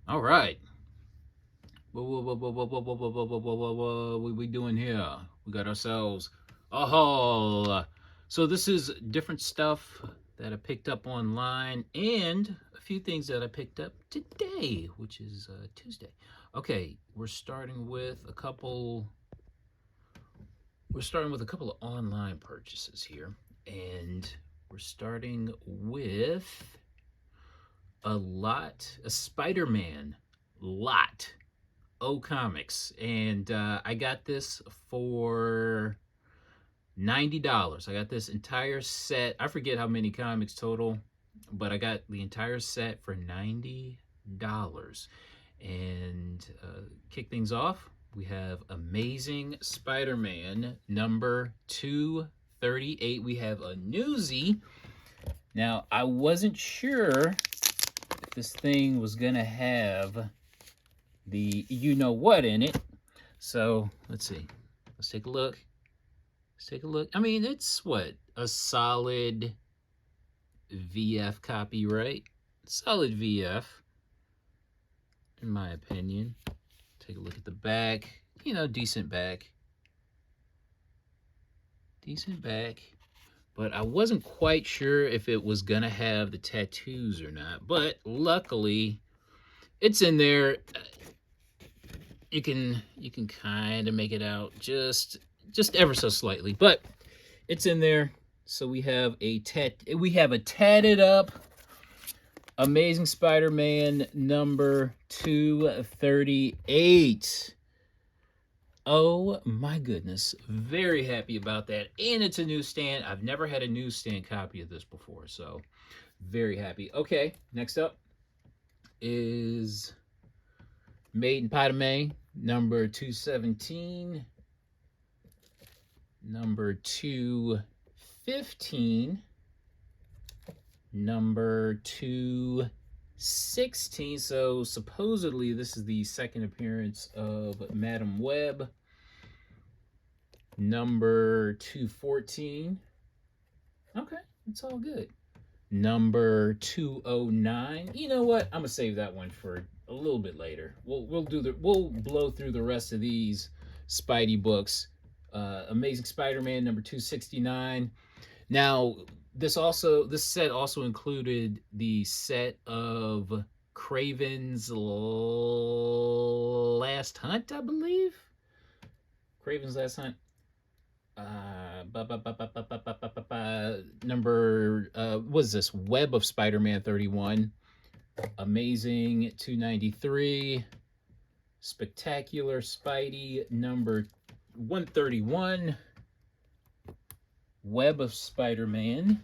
All right. What we doing here? We got ourselves a haul. So this is different stuff that I picked up online and a few things that I picked up today, which is Tuesday. Okay, we're starting with a couple of online purchases here, and we're starting with a Spider-Man lot. O Comics, and I got this for $90. I got this entire set. I forget how many comics total, but I got the entire set for $90. And kick things off, we have Amazing Spider-Man number 238. We have a newsie. Now, I wasn't sure if this thing was gonna have the you know what in it. So let's see. Let's take a look. Let's take a look. I mean, it's what? A solid VF copy, right? Solid VF, in my opinion. Take a look at the back. You know, decent back. Decent back. But I wasn't quite sure if it was gonna have the tattoos or not. But luckily, it's in there. You can kind of make it out just ever so slightly, but it's in there. So we have a tatted up Amazing Spider-Man number 238. Oh my goodness, very happy about that. And it's a newsstand. I've never had a newsstand copy of this before, so very happy. Okay, next up is Made in Padme number 217, number 215, number 216. So supposedly this is the second appearance of Madam Web. Number 214. Okay, it's all good. Number 209. You know what? I'm gonna save that one for a little bit later. We'll blow through the rest of these Spidey books. Amazing Spider-Man number 269. Now, this set also included the set of Craven's Last Hunt, I believe. Craven's Last Hunt. Number what is this? Web of Spider-Man 31, Amazing 293, Spectacular Spidey number 131, Web of Spider-Man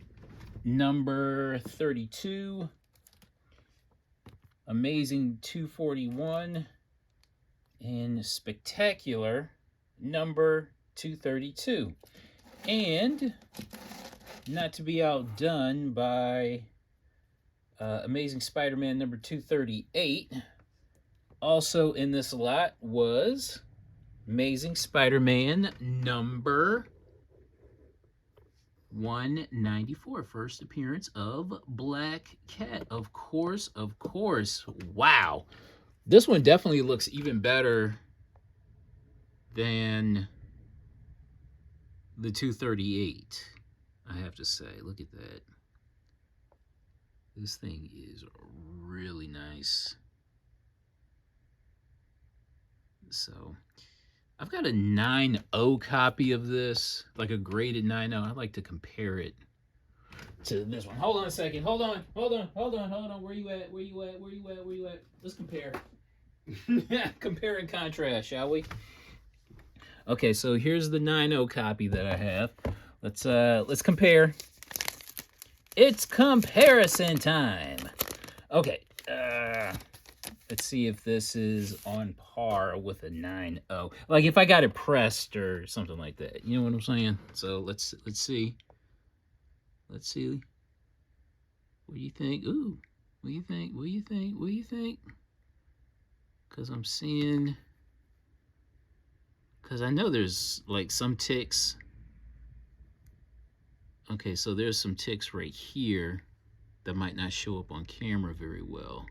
number 32, Amazing 241, and Spectacular number 232. And not to be outdone by Amazing Spider-Man number 238, also in this lot was Amazing Spider-Man number 194, first appearance of Black Cat. Of course. Wow. This one definitely looks even better than the 238, I have to say. Look at that. This thing is really nice. So, I've got a 9.0 copy of this, like a graded 9.0. I like to compare it to this one. Hold on a second. Hold on. Where you at? Let's compare. Compare and contrast, shall we? Okay, so here's the 9.0 copy that I have. Let's compare. It's comparison time. Okay, let's see if this is on par with a 9.0. Like if I got it pressed or something like that. You know what I'm saying? So let's see. Let's see. What do you think? Ooh, what do you think? Because I'm seeing. Because I know there's like some ticks. Okay, so there's some ticks right here that might not show up on camera very well.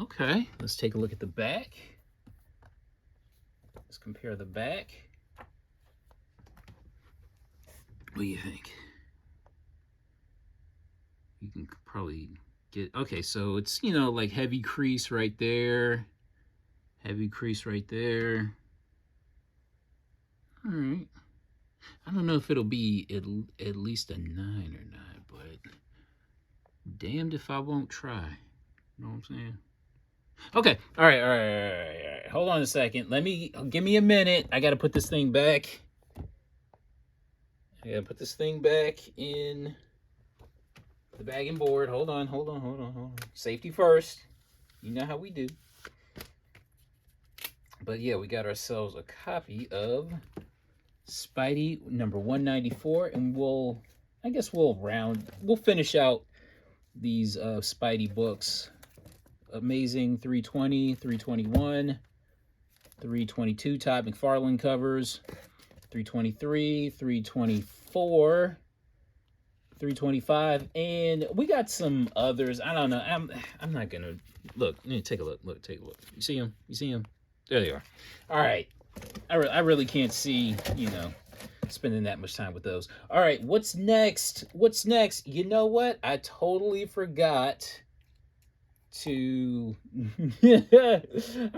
Okay, let's take a look at the back. Let's compare the back. What do you think? You can probably get, okay, so it's, you know, like heavy crease right there. Heavy crease right there. All right. I don't know if it'll be at least a 9 or not, but damned if I won't try. You know what I'm saying? Okay. All right. All right. Hold on a second. Give me a minute. I got to put this thing back. I got to put this thing back in the bag and board. Hold on. Safety first. You know how we do. But yeah, we got ourselves a copy of Spidey number 194, and we'll finish out these Spidey books. Amazing 320, 321, 322 Todd McFarlane covers, 323, 324, 325, and we got some others. I don't know. I'm not gonna look. Take a look. Take a look. You see them? You see them? There they are. All right. I really can't see, you know, spending that much time with those. All right, what's next? What's next? You know what? I totally forgot to I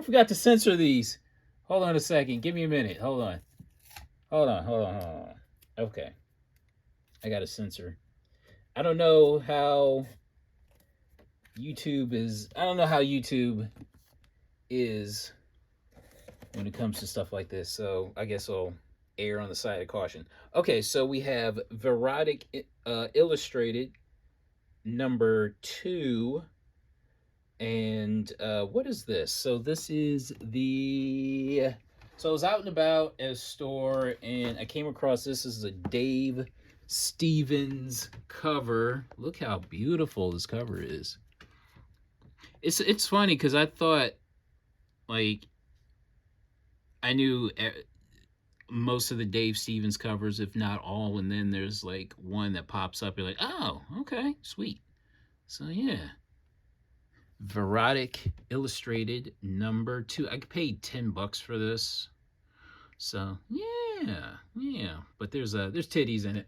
forgot to censor these. Hold on a second. Give me a minute. Hold on. Okay. I got to censor. I don't know how YouTube is when it comes to stuff like this. So I guess I'll err on the side of caution. Okay, so we have Verotic Illustrated number 2. And what is this? So this is so I was out and about at a store and I came across this. This is a Dave Stevens cover. Look how beautiful this cover is. It's funny because I thought, like, I knew most of the Dave Stevens covers, if not all, and then there's like one that pops up. You're like, oh, okay, sweet. So yeah, Verotic Illustrated number 2. I paid $10 for this. So yeah. But there's titties in it.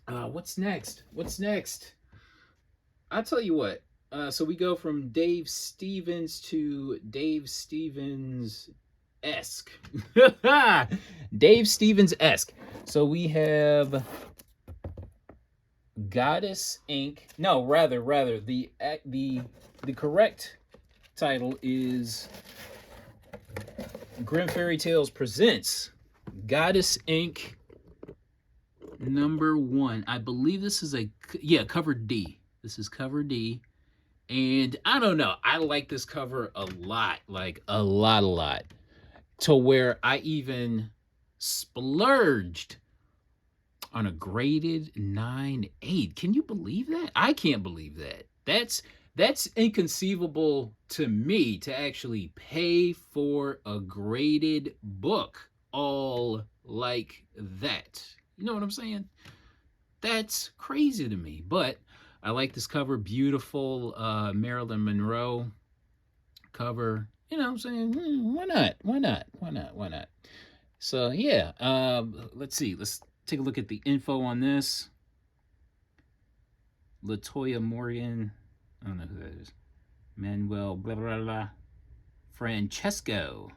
What's next? I'll tell you what. So we go from Dave Stevens to Dave Stevens-esque. Dave Stevens-esque. So we have Goddess Inc. No, rather the correct title is Grim Fairy Tales presents Goddess Inc. number 1. I believe this is cover D. This is cover D. And I don't know. I like this cover a lot. Like a lot. To where I even splurged on a graded 9/8. Can you believe that? I can't believe that. That's inconceivable to me, to actually pay for a graded book all like that. You know what I'm saying? That's crazy to me. But I like this cover. Beautiful Marilyn Monroe cover. You know what I'm saying? Why not? So yeah, let's see. Let's take a look at the info on this. Latoya Morgan. I don't know who that is. Manuel blah blah blah. Francesco.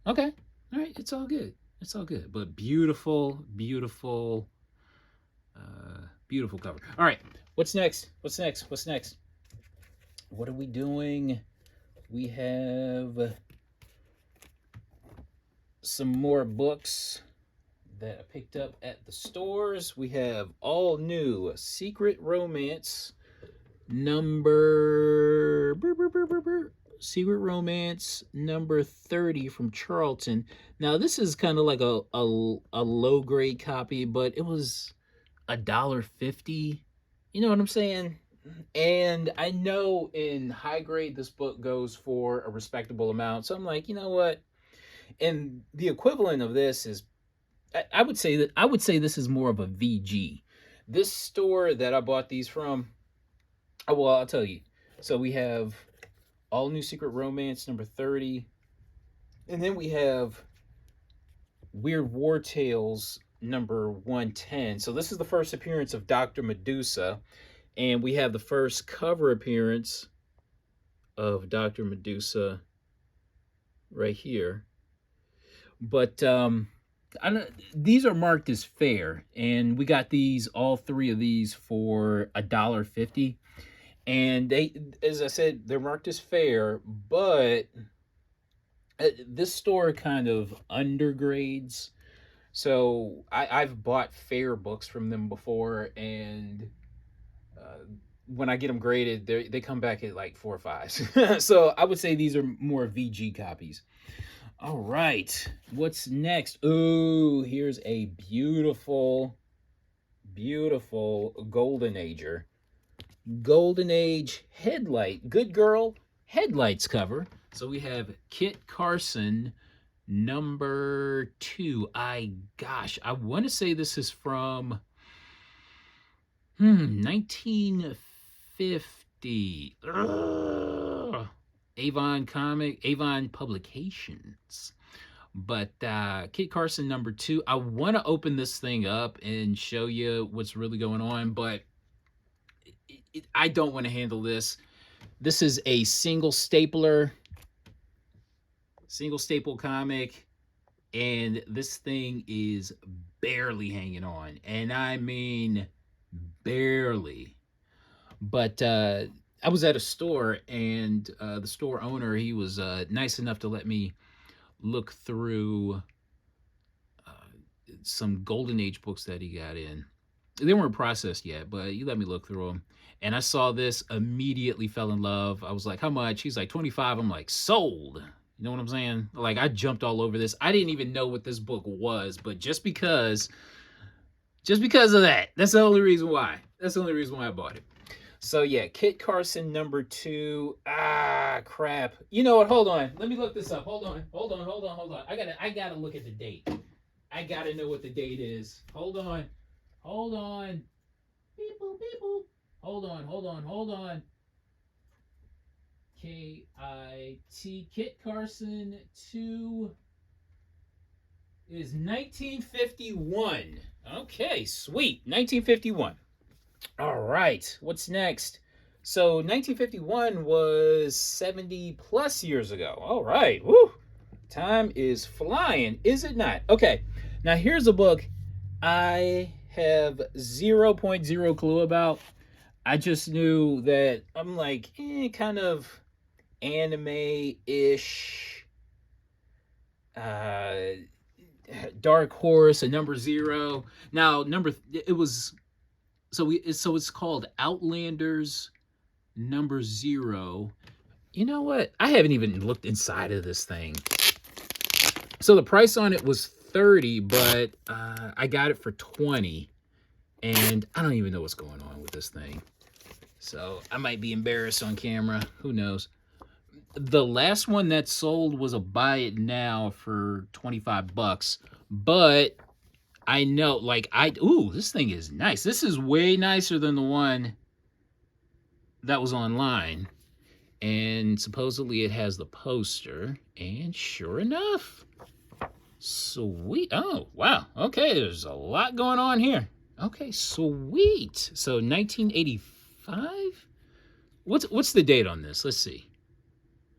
Okay. All right. It's all good. But beautiful cover. All right. What's next? What are we doing? We have some more books that I picked up at the stores. We have all new Secret Romance number 30 from Charlton. Now this is kind of like a low grade copy, but it was $1.50. You know what I'm saying? And I know in high grade this book goes for a respectable amount. So I'm like, you know what? And the equivalent of this is, I would say this is more of a VG. This store that I bought these from, Oh, well, I'll tell you. So we have All New Secret Romance number 30, and then we have Weird War Tales number 110. So this is the first appearance of Dr. Medusa, and we have the first cover appearance of Dr. Medusa right here. But I don't, these are marked as fair, and we got these, all three of these, for $1.50. And they, as I said, they're marked as fair, but this store kind of undergrades. So I've bought fair books from them before, and when I get them graded, they come back at like 4 or 5. So I would say these are more VG copies. All right, what's next? Ooh, here's a beautiful, beautiful Golden Ager. Golden Age headlight, Good Girl headlights cover. So we have Kit Carson number 2. I want to say this is from 1950. Avon Publications. But Kit Carson number 2. I want to open this thing up and show you what's really going on, but I don't want to handle this. This is a single staple comic, and this thing is barely hanging on, and I mean barely. But I was at a store, and the store owner, he was nice enough to let me look through some Golden Age books that he got in. They weren't processed yet, but he let me look through them. And I saw this, immediately fell in love. I was like, how much? He's like, 25. I'm like, sold. You know what I'm saying? Like, I jumped all over this. I didn't even know what this book was, but just because of that, that's the only reason why. That's the only reason why I bought it. So yeah, Kit Carson number 2. Crap. You know what? Hold on. Let me look this up. Hold on. I gotta look at the date. I gotta know what the date is. Hold on. Beep boop, beep boop. Hold on. K-I-T, Kit Carson 2 is 1951. Okay, sweet. 1951. All right, what's next? So 1951 was 70 plus years ago. All right, woo. Time is flying, is it not? Okay, now here's a book I have 0.0 clue about. I just knew that I'm like, kind of anime-ish, Dark Horse, a number 0. Now, it's called Outlanders number 0. You know what? I haven't even looked inside of this thing. So the price on it was $30, but I got it for $20, and I don't even know what's going on with this thing. So I might be embarrassed on camera. Who knows? The last one that sold was a buy it now for $25. But I know, like, this thing is nice. This is way nicer than the one that was online. And supposedly it has the poster. And sure enough, sweet. Oh, wow. Okay, there's a lot going on here. Okay, sweet. So 1985. What's the date on this? Let's see.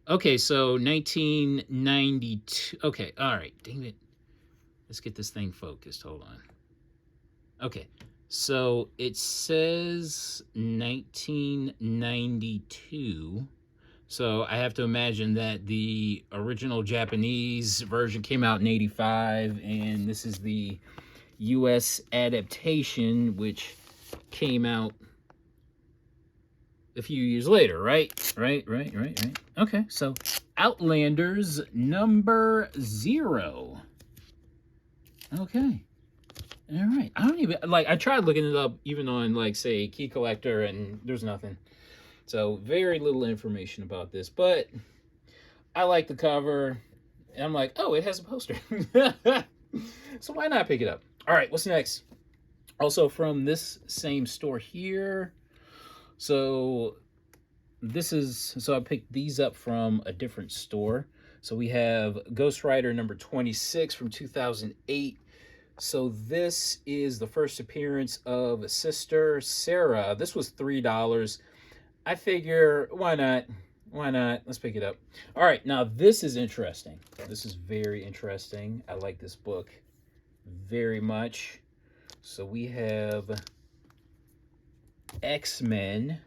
Okay, so 1992. Okay, all right. Dang it. Let's get this thing focused. Hold on. Okay, so it says 1992. So I have to imagine that the original Japanese version came out in 85, and this is the US adaptation, which came out a few years later, right? Right. Okay, so Outlanders number 0. Okay. All right. I don't even, like, I tried looking it up even on, like, say, Key Collector, and there's nothing. So very little information about this, but I like the cover, and I'm like, oh, it has a poster. So why not pick it up? All right, what's next? Also from this same store here, So so I picked these up from a different store. So we have Ghost Rider number 26 from 2008. So this is the first appearance of Sister Sarah. This was $3. I figure, why not? Why not? Let's pick it up. All right, now this is interesting. This is very interesting. I like this book very much. So we have X-Men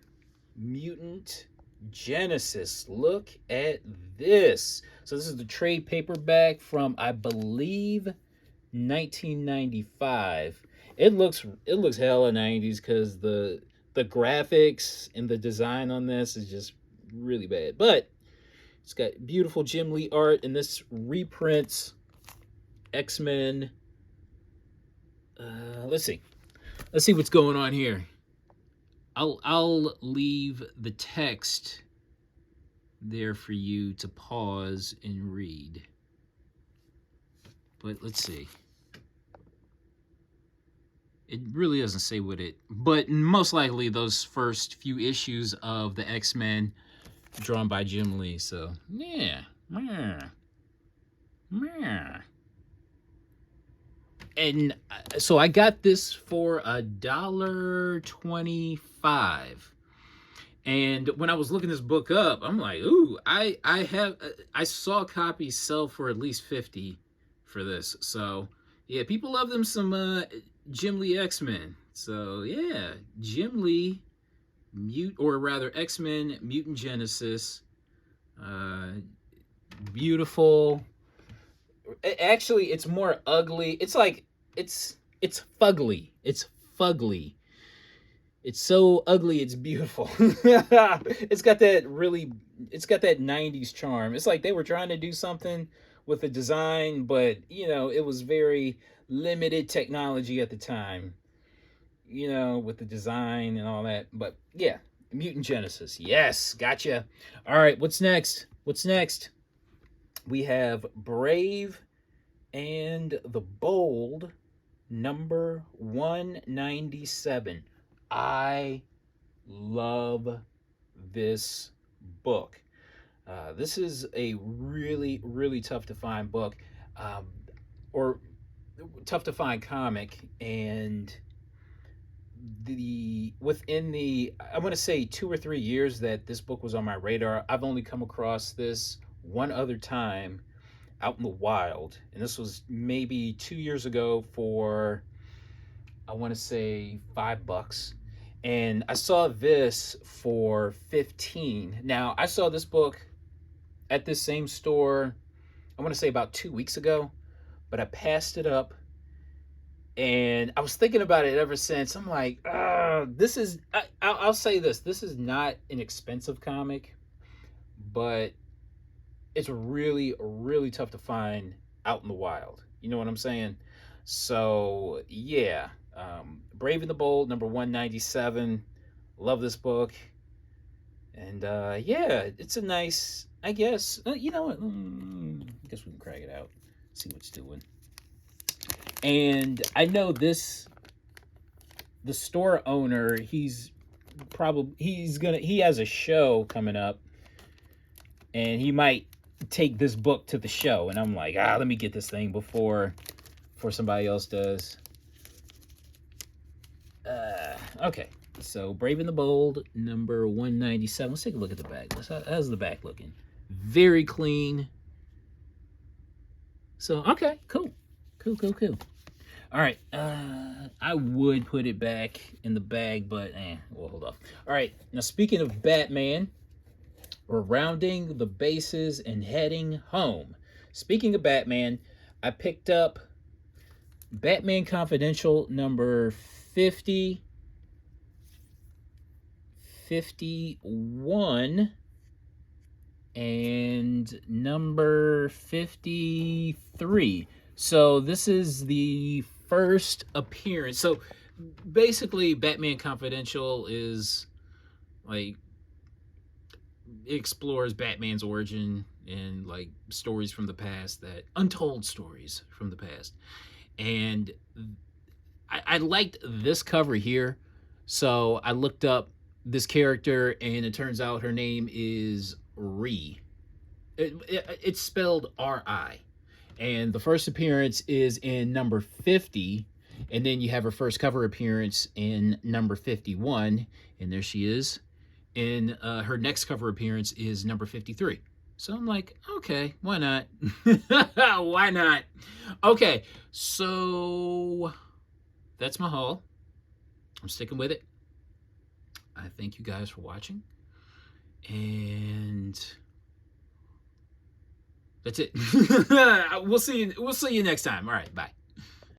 Mutant Genesis. Look at this. So this is the trade paperback from, I believe, 1995. It looks hella 90s because the graphics and the design on this is just really bad. But it's got beautiful Jim Lee art, and this reprints X-Men. Let's see what's going on here. I'll leave the text there for you to pause and read. But let's see. It really doesn't say what it, but most likely those first few issues of the X-Men drawn by Jim Lee. So yeah. And so I got this for $1.25. And when I was looking this book up, I'm like, ooh, I saw copies sell for at least 50 for this. So yeah, people love them some Jim Lee X-Men. So yeah, Jim Lee X-Men Mutant Genesis. Beautiful. Actually, it's more ugly. It's like it's fugly. It's fugly. It's so ugly, it's beautiful. It's got that 90s charm. It's like they were trying to do something with the design, but it was very limited technology at the time. With the design and all that. But yeah, Mutant Genesis. Yes, gotcha. All right, what's next? We have Brave and the Bold, number 197. I love this book. This is a really, really tough to find book, or tough to find comic, and within the, I want to say 2 or 3 years that this book was on my radar, I've only come across this one other time out in the wild, and this was maybe 2 years ago for, I want to say, $5, and I saw this for 15. Now I saw this book at this same store, I want to say about 2 weeks ago, but I passed it up, and I was thinking about it ever since. I'm like, this is, I'll say this is not an expensive comic, but it's really, really tough to find out in the wild. You know what I'm saying? So yeah, Brave and the Bold, number 197. Love this book. And yeah, it's a nice, I guess, you know what? I guess we can crack it out, see what's doing. And I know the store owner, he has a show coming up, and he might take this book to the show. And I'm like, let me get this thing before somebody else does. Okay, so Brave and the Bold, number 197. Let's take a look at the back. How's the back looking? Very clean. So, okay, cool. All right, I would put it back in the bag, but we'll hold off. All right, now speaking of Batman, we're rounding the bases and heading home. Speaking of Batman, I picked up Batman Confidential number 51, and number 53. So this is the first appearance. So basically, Batman Confidential is like, it explores Batman's origin and like stories from the past, that untold stories from the past. And I liked this cover here, so I looked up this character, and it turns out her name is it's spelled R-I. And the first appearance is in number 50, and then you have her first cover appearance in number 51, and there she is. And her next cover appearance is number 53. So I'm like, okay, why not? Why not? Okay, so that's my haul. I'm sticking with it. I thank you guys for watching. And that's it. We'll see you next time. All right, bye.